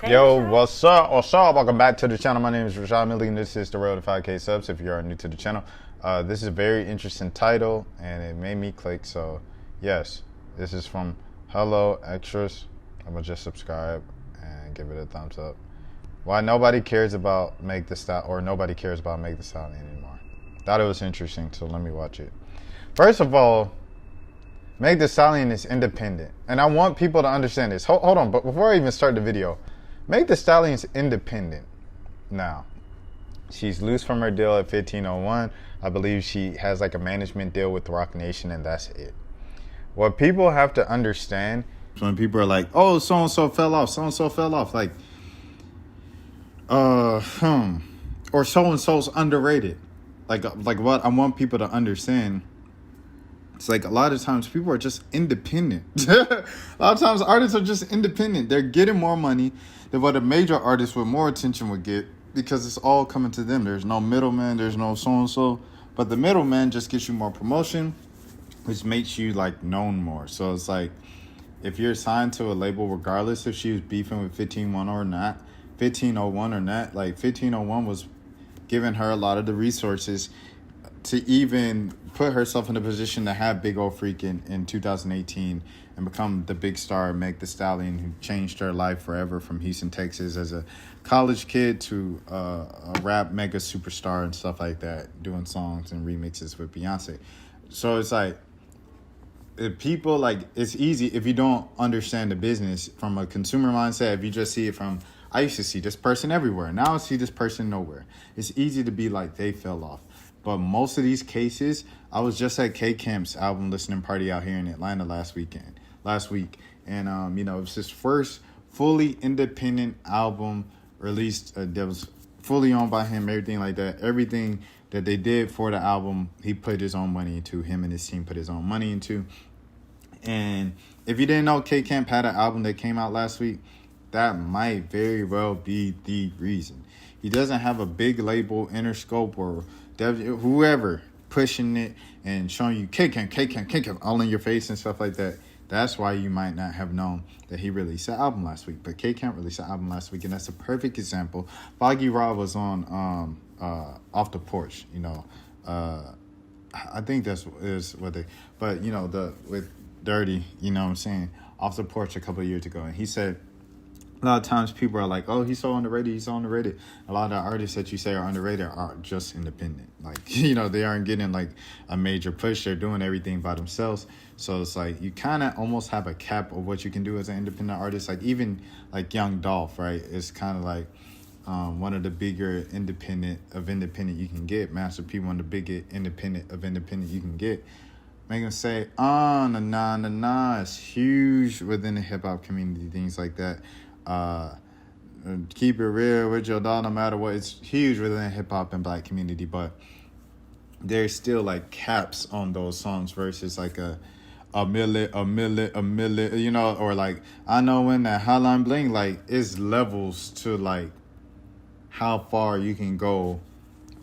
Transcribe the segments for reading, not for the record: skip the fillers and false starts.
Yo, what's up? Welcome back to the channel. My name is Rashad Millie, and this is the road to 5K subs. If you are new to the channel, this is a very interesting title, and it made me click. So, yes, this is from Hello Extras. I'm gonna just subscribe and give it a thumbs up. Why nobody cares about Make the Style, or nobody cares about Make the Stallion anymore? Thought it was interesting, so let me watch it. First of all, Make the Stallion is independent, and I want people to understand this. Hold on, but before I even start the video, Make the Stallion's independent now. She's loose from her deal at 1501. I believe she has like a management deal with Rock Nation, and that's it. What people have to understand when people are like, "Oh, so and so fell off, so and so fell off," like, or so and so's underrated. Like what I want people to understand. It's like a lot of times people are just independent. A lot of times artists are just independent. They're getting more money than what a major artist with more attention would get because it's all coming to them. There's no middleman. There's no so-and-so. But the middleman just gets you more promotion, which makes you like known more. So it's like if you're signed to a label, regardless if she was beefing with 1501 or not, like 1501 was giving her a lot of the resources to even put herself in a position to have Big Old Freak in 2018 and become the big star, Meg the Stallion, who changed her life forever from Houston, Texas, as a college kid to a rap mega superstar and stuff like that, doing songs and remixes with Beyonce. So it's like, if people, like, it's easy if you don't understand the business from a consumer mindset. If you just see it from, I used to see this person everywhere, now I see this person nowhere. It's easy to be like, they fell off. But most of these cases, I was just at K Camp's album listening party out here in Atlanta last week, and it was his first fully independent album released that was fully owned by him, everything like that. Everything that they did for the album, he put his own money into. Him and his team put his own money into. And if you didn't know, K Camp had an album that came out last week. That might very well be the reason. He doesn't have a big label, Interscope, or whoever pushing it and showing you K Camp all in your face and stuff like that. That's why you might not have known that he released an album last week. But K Camp released an album last week, and that's a perfect example. Foggy Raw was on Off the Porch, I think that's is what they, but with Dirty, what I'm saying, Off the Porch a couple of years ago, and he said, a lot of times people are like, oh, he's so underrated, he's so underrated. A lot of the artists that you say are underrated are just independent. Like, they aren't getting like a major push. They're doing everything by themselves. So it's like you kind of almost have a cap of what you can do as an independent artist. Like even like Young Dolph, right? It's kind of like one of the bigger independent you can get. Master P, one of the bigger independent you can get. Make them say, nah. It's huge within the hip-hop community, things like that. Keep it real with your dog, no matter what. It's huge within the hip-hop and black community, but there's still like caps on those songs versus like a milli, or like I know when that Hotline Bling, like it's levels to like how far you can go,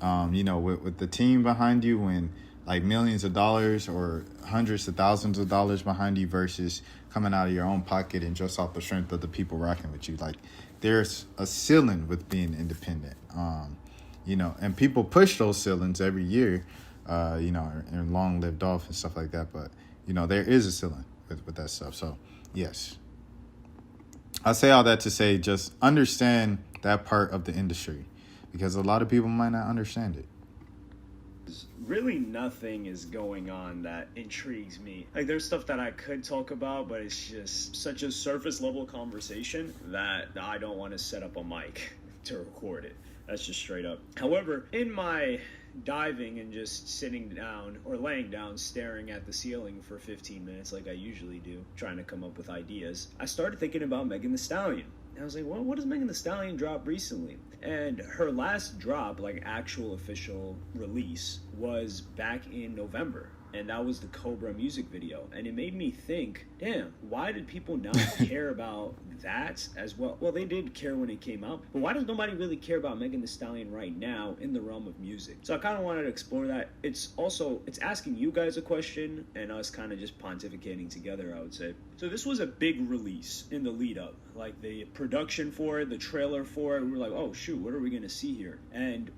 with the team behind you, when like millions of dollars or hundreds of thousands of dollars behind you versus coming out of your own pocket and just off the strength of the people rocking with you. Like there's a ceiling with being independent, and people push those ceilings every year, and long lived off and stuff like that. But, there is a ceiling with that stuff. So yes, I say all that to say, just understand that part of the industry because a lot of people might not understand it. Really nothing is going on that intrigues me. Like there's stuff that I could talk about, but it's just such a surface level conversation that I don't want to set up a mic to record it. That's just straight up. However, in my diving and just sitting down or laying down staring at the ceiling for 15 minutes like I usually do, trying to come up with ideas, I started thinking about Megan Thee Stallion. And I was like, well, what does Megan Thee Stallion drop recently? And her last drop, like actual official release, was back in November. and that was the Cobra music video. And it made me think, damn, why did people not care about that as well? Well, they did care when it came out, but why does nobody really care about Megan Thee Stallion right now in the realm of music? So I kind of wanted to explore that. It's asking you guys a question and us kind of just pontificating together, I would say. So this was a big release in the lead up, like the production for it, the trailer for it. We were like, oh shoot, what are we gonna see here? And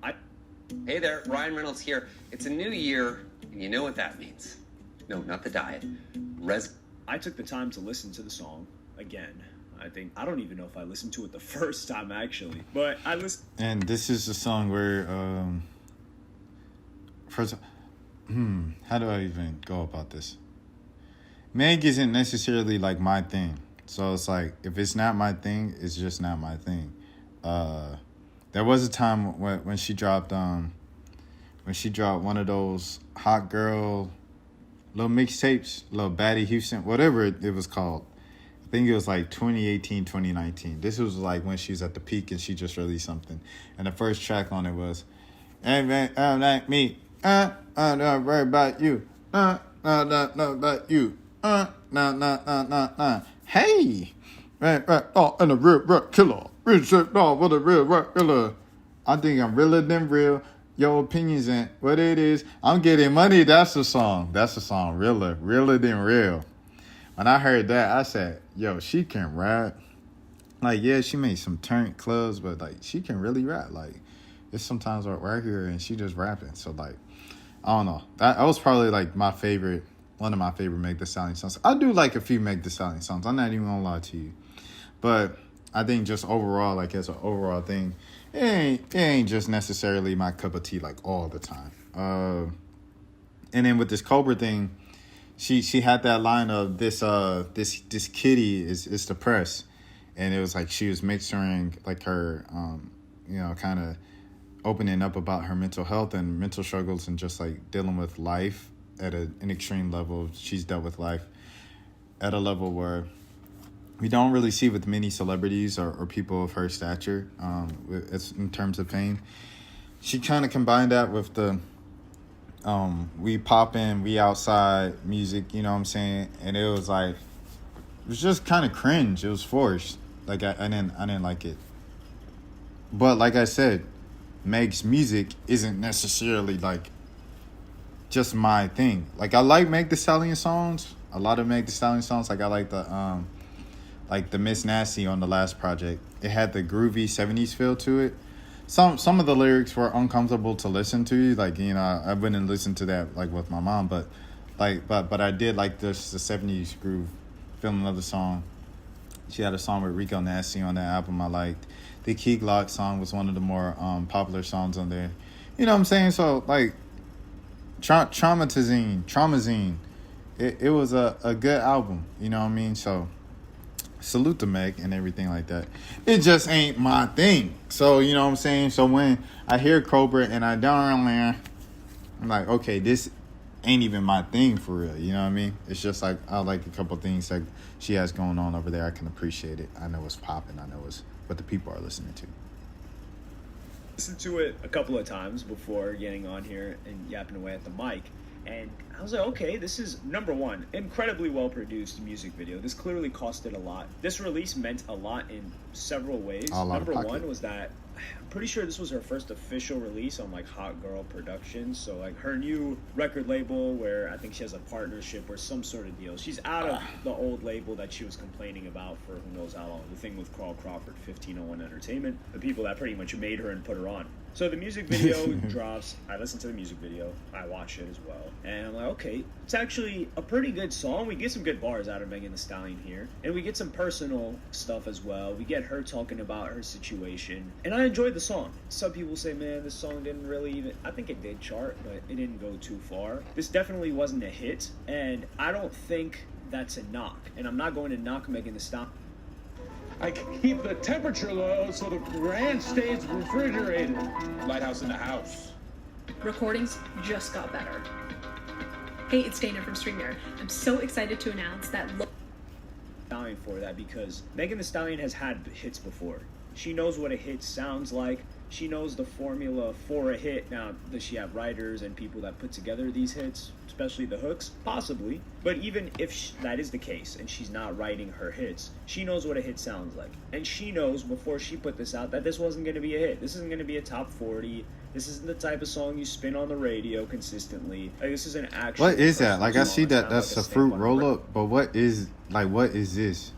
Hey there, Ryan Reynolds here. It's a new year, and you know what that means. No, not the diet. I took the time to listen to the song again. I don't even know if I listened to it the first time actually, but I listened. And this is the song where, first, how do I even go about this? Meg isn't necessarily like my thing, so it's like if it's not my thing, it's just not my thing. There was a time when she dropped one of those hot girl little mixtapes, little Baddie Houston, whatever it was called. I think it was like 2018, 2019. This was like when she's at the peak and she just released something. And the first track on it was, hey man, I'm like me, don't worry about you, no about you, hey, right, oh, and a real killer. What a real rock killer. I think I'm realer than real. Your opinions ain't what it is. I'm getting money. That's the song. Realer than real. When I heard that, I said, yo, she can rap. Like, yeah, she made some turnt clubs, but like, she can really rap. Like, it's sometimes where I hear her and she just rapping. So like, I don't know. That was probably like one of my favorite Meg Thee Stallion songs. I do like a few Meg Thee Stallion songs. I'm not even gonna lie to you, but I think just overall, like as an overall thing, it ain't just necessarily my cup of tea like all the time. And then with this Cobra thing, she had that line of this kitty is depressed, and it was like she was mixing like her kind of opening up about her mental health and mental struggles and just like dealing with life at an extreme level. She's dealt with life at a level where we don't really see with many celebrities or people of her stature it's in terms of fame. She kind of combined that with the we poppin', we outside music, you know what I'm saying? And it was like, it was just kind of cringe. It was forced. Like I didn't like it. But like I said, Meg's music isn't necessarily like just my thing. Like I like Meg Thee Stallion songs. A lot of Meg Thee Stallion songs. Like I like the Miss Nasty on the last project. It had the groovy 70s feel to it. Some of the lyrics were uncomfortable to listen to. Like, you know, I wouldn't listen to that like with my mom, but I did like the 70s groove. Feeling another song. She had a song with Rico Nasty on that album I liked. The Key Glock song was one of the more popular songs on there. You know what I'm saying? So like Traumazine. It was a good album, you know what I mean? So salute to Meg and everything like that. It just ain't my thing. So, you know what I'm saying? So when I hear Cobra and I don't really, I'm like, okay, this ain't even my thing for real. You know what I mean? It's just like, I like a couple things that she has going on over there. I can appreciate it. I know it's popping. I know it's what the people are listening to. Listened to it a couple of times before getting on here and yapping away at the mic. And I was like, okay, this is, number one, incredibly well-produced music video. This clearly costed a lot. This release meant a lot in several ways. Number one was that I'm pretty sure this was her first official release on like Hot Girl Productions. So like her new record label where I think she has a partnership or some sort of deal. She's out of the old label that she was complaining about for who knows how long. The thing with Carl Crawford, 1501 Entertainment. The people that pretty much made her and put her on. So the music video drops. I listened to the music video. I watched it as well. And I'm like, okay, it's actually a pretty good song. We get some good bars out of Megan Thee Stallion here. And we get some personal stuff as well. We get her talking about her situation. And I enjoyed the song. Some people say, man, this song didn't really even... I think it did chart, but it didn't go too far. This definitely wasn't a hit. And I don't think that's a knock. And I'm not going to knock Megan Thee Stallion. I keep the temperature low so the ranch stays refrigerated. Lighthouse in the house. Recordings just got better. Hey, it's Dana from StreamYard. I'm so excited to announce that... For that because Megan Thee Stallion has had hits before. She knows what a hit sounds like. She knows the formula for a hit. Now, does she have writers and people that put together these hits, especially the hooks? Possibly. But even if that is the case and she's not writing her hits, she knows what a hit sounds like. And she knows before she put this out that this wasn't going to be a hit. This isn't going to be a top 40. This isn't the type of song you spin on the radio consistently. Like, this is an actual... What is that? Like, I see that Not that's like a fruit stamp on roll-up, but what is this?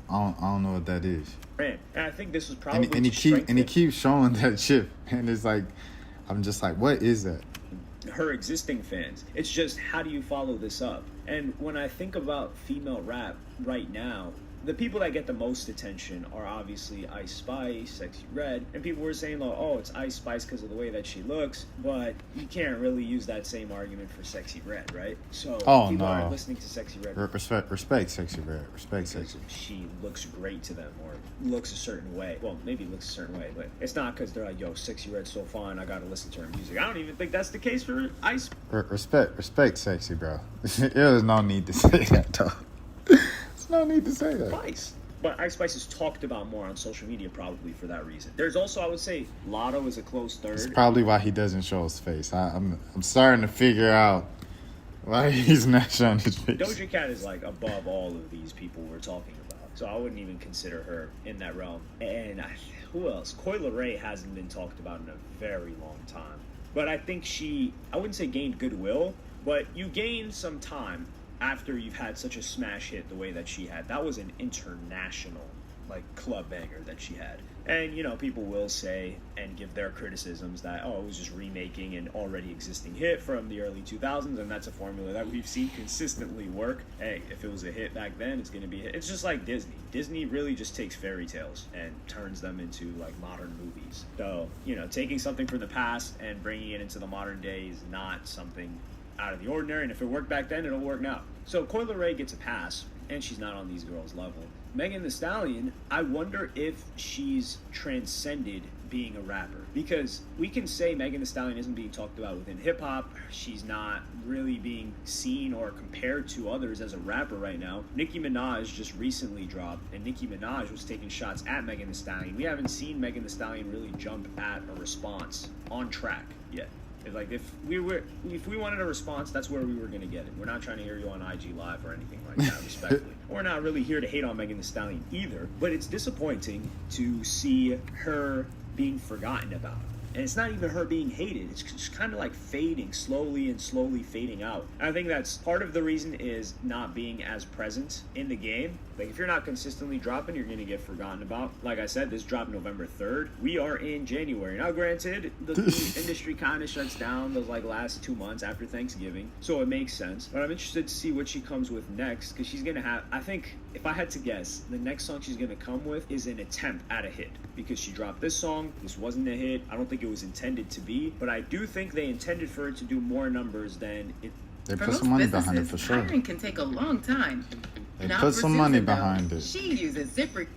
I don't know what that is. brand. And I think this was probably And he to keeps showing that shit, and it's like, I'm just like, what is that? her existing fans. It's just, how do you follow this up? And when I think about female rap right now, the people that get the most attention are obviously Ice Spice, Sexy Red, and people were saying, like, oh, it's Ice Spice because of the way that she looks, but you can't really use that same argument for Sexy Red, right? So people aren't listening to Sexy Red. Respect Sexy Red. Respect Sexy. She looks great to them, or looks a certain way. Well, maybe looks a certain way, but it's not because they're like, yo, Sexy Red's so fine, I gotta listen to her music. I don't even think that's the case for Ice. Respect Sexy, bro. There's no need to say that, though. There's no need to say that. Spice. But Ice Spice is talked about more on social media probably for that reason. There's also, I would say, Lotto is a close third. It's probably why he doesn't show his face. I'm starting to figure out why he's not showing his face. Doja Cat is like above all of these people we're talking about. So I wouldn't even consider her in that realm. And who else? Coi Leray hasn't been talked about in a very long time. But I think I wouldn't say gained goodwill, but you gain some time after you've had such a smash hit the way that she had. That was an international, like, club banger that she had. And, you know, people will say and give their criticisms that, oh, it was just remaking an already existing hit from the early 2000s, and that's a formula that we've seen consistently work. Hey, if it was a hit back then, it's going to be a hit. It's just like Disney. Disney really just takes fairy tales and turns them into, like, modern movies. So, you know, taking something from the past and bringing it into the modern day is not something out of the ordinary, and if it worked back then, it'll work now. So Coi Leray gets a pass, and she's not on these girls' level. Megan Thee Stallion, I wonder if she's transcended being a rapper, because we can say Megan Thee Stallion isn't being talked about within hip-hop. She's not really being seen or compared to others as a rapper right now. Nicki Minaj just recently dropped, and Nicki Minaj was taking shots at Megan Thee Stallion. We haven't seen Megan Thee Stallion really jump at a response on track yet. Like, if we wanted a response, that's where we were going to get it. We're not trying to hear you on IG Live or anything like that, respectfully. We're not really here to hate on Megan Thee Stallion either, but it's disappointing to see her being forgotten about. And it's not even her being hated. It's just kind of like fading, slowly fading out. I think that's part of the reason is not being as present in the game. Like, if you're not consistently dropping, you're going to get forgotten about. Like I said, this dropped November 3rd. We are in January. Now, granted, the industry kind of shuts down those, like, last 2 months after Thanksgiving. So it makes sense. But I'm interested to see what she comes with next, because she's going to have, I think, if I had to guess, the next song she's going to come with is an attempt at a hit. Because she dropped this song. This wasn't a hit. I don't think it was intended to be. But I do think they intended for it to do more numbers than it. They put some money behind it for sure. Hiring can take a long time. They put some money behind it. She uses Zipper.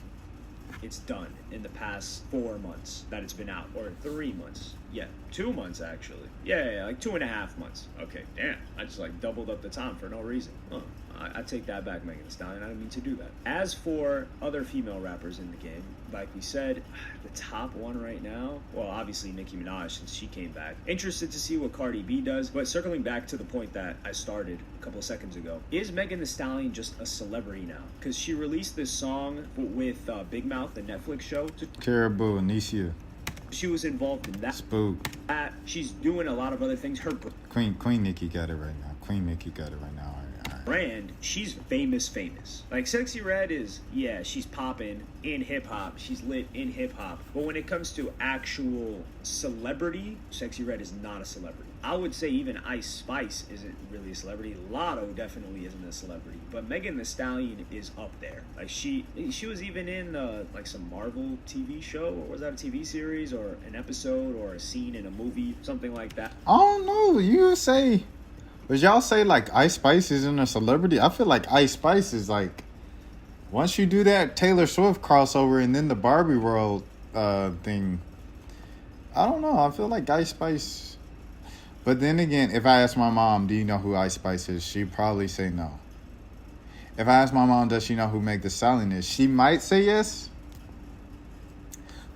It's done in the past 4 months that it's been out, or 3 months. Yeah, 2 months actually. Yeah, like 2.5 months. Okay, damn. I just like doubled up the time for no reason. Huh. I take that back, Megan Thee Stallion. I didn't mean to do that. As for other female rappers in the game, like we said, the top one right now, well, obviously Nicki Minaj since she came back. Interested to see what Cardi B does, but circling back to the point that I started a couple of seconds ago, is Megan Thee Stallion just a celebrity now? Because she released this song with Big Mouth, the Netflix show. Caribou, Anicia. She was involved in that. Spook. She's doing a lot of other things. Her Queen Nicki got it right now. Queen Nicki got it right now. brand, she's famous. Like, Sexy Red is, yeah, she's popping in hip-hop. She's lit in hip-hop. But when it comes to actual celebrity, Sexy Red is not a celebrity. I would say even Ice Spice isn't really a celebrity. Lotto definitely isn't a celebrity. But Megan Thee Stallion is up there. Like, she was even in, like, some Marvel TV show. Or was that a TV series? Or an episode? Or a scene in a movie? Something like that. I don't know. You say... But y'all say, like, Ice Spice isn't a celebrity? I feel like Ice Spice is, like... Once you do that Taylor Swift crossover and then the Barbie World thing... I don't know. I feel like Ice Spice... But then again, if I ask my mom, do you know who Ice Spice is? She'd probably say no. If I ask my mom, does she know who Meg Thee Stallion is? She might say yes.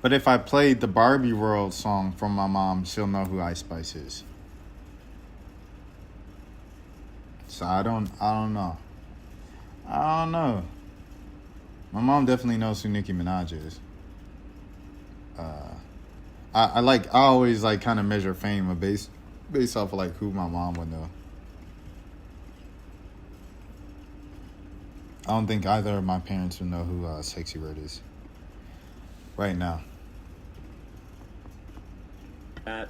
But if I played the Barbie World song from my mom, she'll know who Ice Spice is. So I don't know. I don't know. My mom definitely knows who Nicki Minaj is. I always like kind of measure fame based off of like who my mom would know. I don't think either of my parents would know who Sexy Red is right now.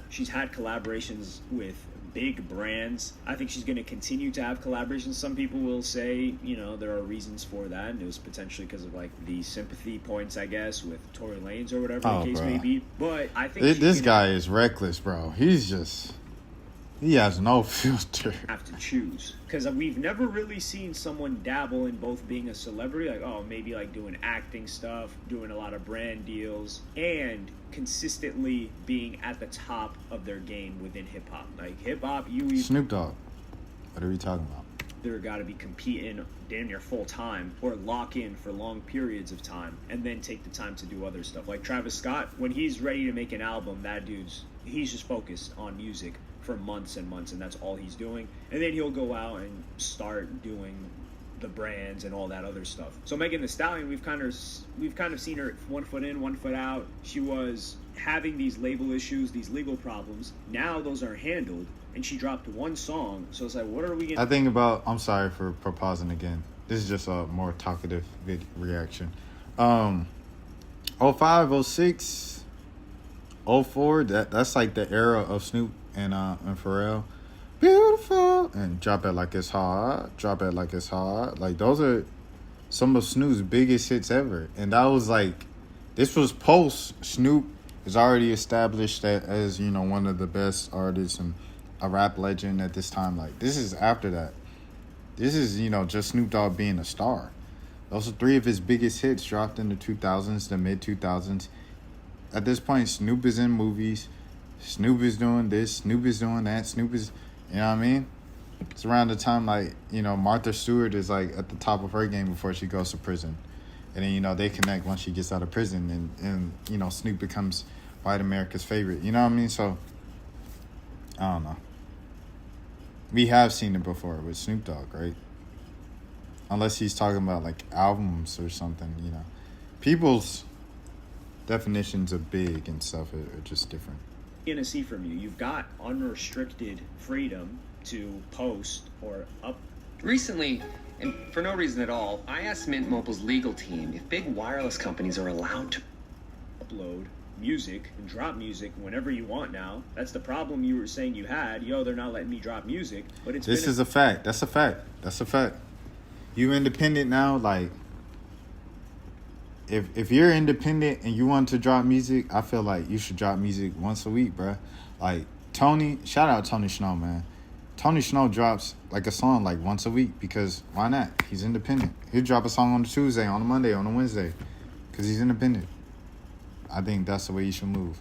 She's had collaborations with big brands. I think she's going to continue to have collaborations. Some people will say, you know, there are reasons for that, and it was potentially because of like the sympathy points, I guess, with Tory Lanez or whatever the case may be. But I think this guy is reckless, bro. He has no filter. Have to choose, because we've never really seen someone dabble in both being a celebrity, like maybe like doing acting stuff, doing a lot of brand deals, and consistently being at the top of their game within hip hop. Like hip hop, Snoop Dogg. What are we talking about? They're got to be competing damn near full time or lock in for long periods of time, and then take the time to do other stuff. Like Travis Scott, when he's ready to make an album, he's just focused on music for months and months, and that's all he's doing. And then he'll go out and start doing the brands and all that other stuff. So Megan Thee Stallion, we've kind of seen her 1 foot in, 1 foot out. She was having these label issues, these legal problems. Now those are handled, and she dropped one song. So it's like, what are we gonna? I think about. I'm sorry for pausing again. This is just a more talkative reaction. 05, 06, 04. That's like the era of Snoop and Pharrell. Beautiful and drop it like it's hot. Drop it like it's hot. Like those are some of Snoop's biggest hits ever, and that was like, this was post Snoop is already established as one of the best artists and a rap legend at this time. Like this is after that. This is just Snoop Dogg being a star. Those are 3 of his biggest hits dropped in the 2000s, the mid 2000s. At this point, Snoop is in movies. Snoop is doing this. Snoop is doing that. Snoop is, you know what I mean? It's around the time like Martha Stewart is like at the top of her game before she goes to prison, and then they connect once she gets out of prison, and Snoop becomes white America's favorite. You know what I mean? So I don't know. We have seen it before with Snoop Dogg, right? Unless he's talking about like albums or something, People's definitions of big and stuff are just different. Going to see from you, you've got unrestricted freedom to post or up. Recently, and for no reason at all, I asked Mint Mobile's legal team if big wireless companies are allowed to upload music and drop music whenever you want now. That's the problem you were saying you had. They're not letting me drop music. But this is a fact. That's a fact. That's a fact. You independent now, like if you're independent and you want to drop music, I feel like you should drop music once a week, bruh. Like shout out Tony Snow, man. Tony Snow drops like a song like once a week because why not? He's independent. He'll drop a song on a Tuesday, on a Monday, on a Wednesday because he's independent. I think that's the way you should move.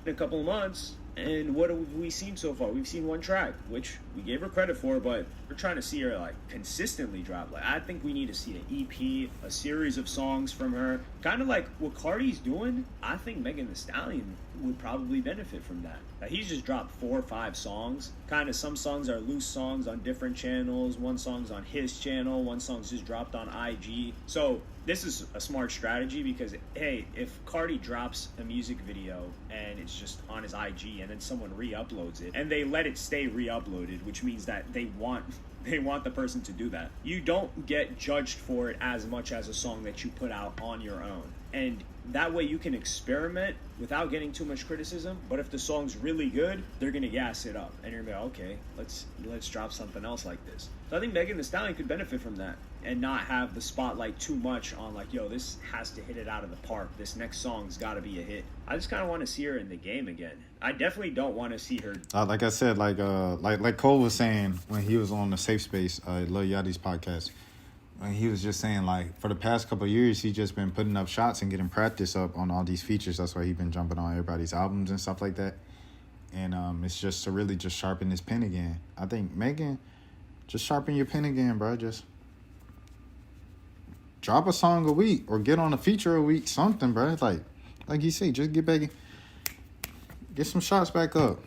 In a couple of months, and what have we seen so far? We've seen one track, which we gave her credit for, but we're trying to see her like consistently drop. Like I think we need to see an EP, a series of songs from her, kind of like what Cardi's doing. I think Megan Thee Stallion would probably benefit from that. He's just dropped 4 or 5 songs. Kind of some songs are loose songs on different channels. One song's on his channel. One song's just dropped on IG. So this is a smart strategy because, hey, if Cardi drops a music video and it's just on his IG and then someone re-uploads it and they let it stay re-uploaded, which means that they want the person to do that. You don't get judged for it as much as a song that you put out on your own. And that way you can experiment without getting too much criticism. But if the song's really good, they're going to gas it up. And you're going to be like, okay, let's drop something else like this. So I think Megan Thee Stallion could benefit from that and not have the spotlight too much on like, this has to hit it out of the park. This next song's got to be a hit. I just kind of want to see her in the game again. I definitely don't want to see her. Like I said, like Cole was saying when he was on the Safe Space, Lil Yachty's podcast, he was just saying, like, for the past couple of years, he's just been putting up shots and getting practice up on all these features. That's why he's been jumping on everybody's albums and stuff like that. And it's just to really just sharpen his pen again. I think, Megan, just sharpen your pen again, bro. Just drop a song a week or get on a feature a week, something, bro. It's like, Like you say, just get back, get some shots back up.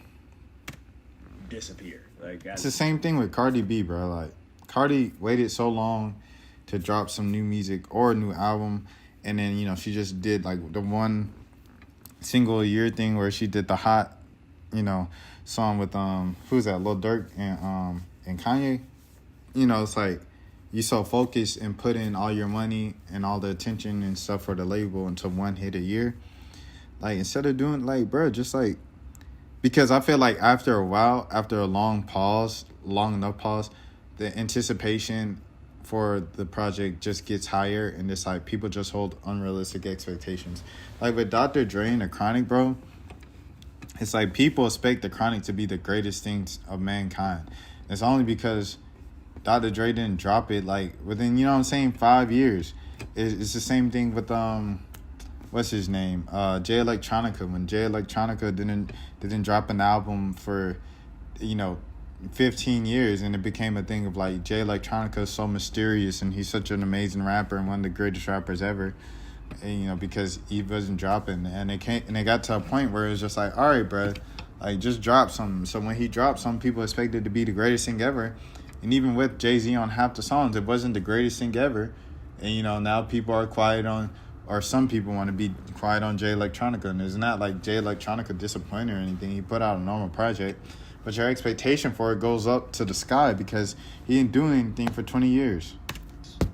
Disappear. Like It's the same thing with Cardi B, bro. Like Cardi waited so long to drop some new music or a new album, and then she just did like the one single a year thing where she did the hot, song with who's that, Lil Durk and Kanye. It's like you so focused and put in all your money and all the attention and stuff for the label into one hit a year. Like instead of doing like, bro, just like, because I feel like after a while, after a long enough pause, the anticipation for the project just gets higher, and it's like people just hold unrealistic expectations. Like with Dr. Dre and The Chronic, bro, it's like people expect The Chronic to be the greatest things of mankind. It's only because Dr. Dre didn't drop it like within 5 years. It's the same thing with what's his name, Jay Electronica. When Jay Electronica didn't drop an album for 15 years, and it became a thing of like Jay Electronica is so mysterious and he's such an amazing rapper and one of the greatest rappers ever, and, because he wasn't dropping, and it got to a point where it was just like, all right, bro, like just drop something. So when he dropped, some people expected it to be the greatest thing ever, and even with Jay-Z on half the songs, it wasn't the greatest thing ever. And now people are quiet on, or some people want to be quiet on Jay Electronica, and it's not like Jay Electronica disappointed or anything. He put out a normal project, but your expectation for it goes up to the sky because he didn't do anything for 20 years.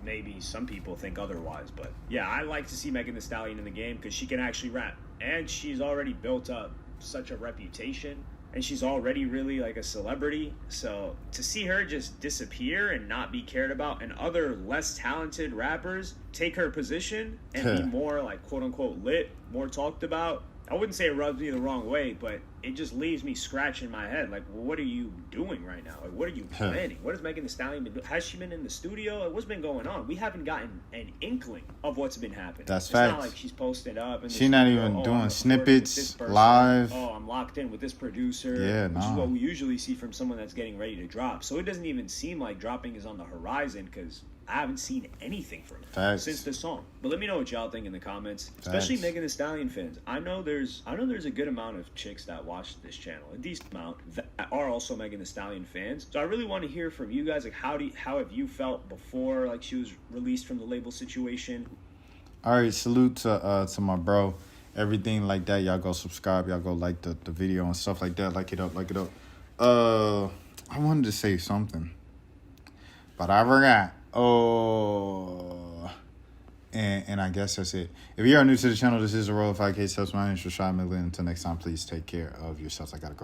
Maybe some people think otherwise, but yeah, I like to see Megan Thee Stallion in the game because she can actually rap, and she's already built up such a reputation, and she's already really like a celebrity. So to see her just disappear and not be cared about, and other less talented rappers take her position and be more like quote unquote lit, more talked about, I wouldn't say it rubs me the wrong way, but it just leaves me scratching my head. Like, well, what are you doing right now? Like, what are you planning? What has Megan Thee Stallion been doing? Has she been in the studio? Like, what's been going on? We haven't gotten an inkling of what's been happening. That's it's facts. Not like she's posted up. She's not even doing snippets live. Oh, I'm locked in with this producer. Yeah, which is what we usually see from someone that's getting ready to drop. So it doesn't even seem like dropping is on the horizon because I haven't seen anything from her since the song. But let me know what y'all think in the comments, especially Megan Thee Stallion fans. I know there's a good amount of chicks that watch this channel, a decent amount that are also Megan Thee Stallion fans. So I really want to hear from you guys. Like, how have you felt before like she was released from the label situation? All right, salute to my bro. Everything like that, y'all go subscribe, y'all go like the video and stuff like that. Like it up. I wanted to say something, but I forgot. And I guess that's it. If you are new to the channel, this is the Royal 5K Subs. My name is Rashad Midland. Until next time, please take care of yourselves. I gotta go.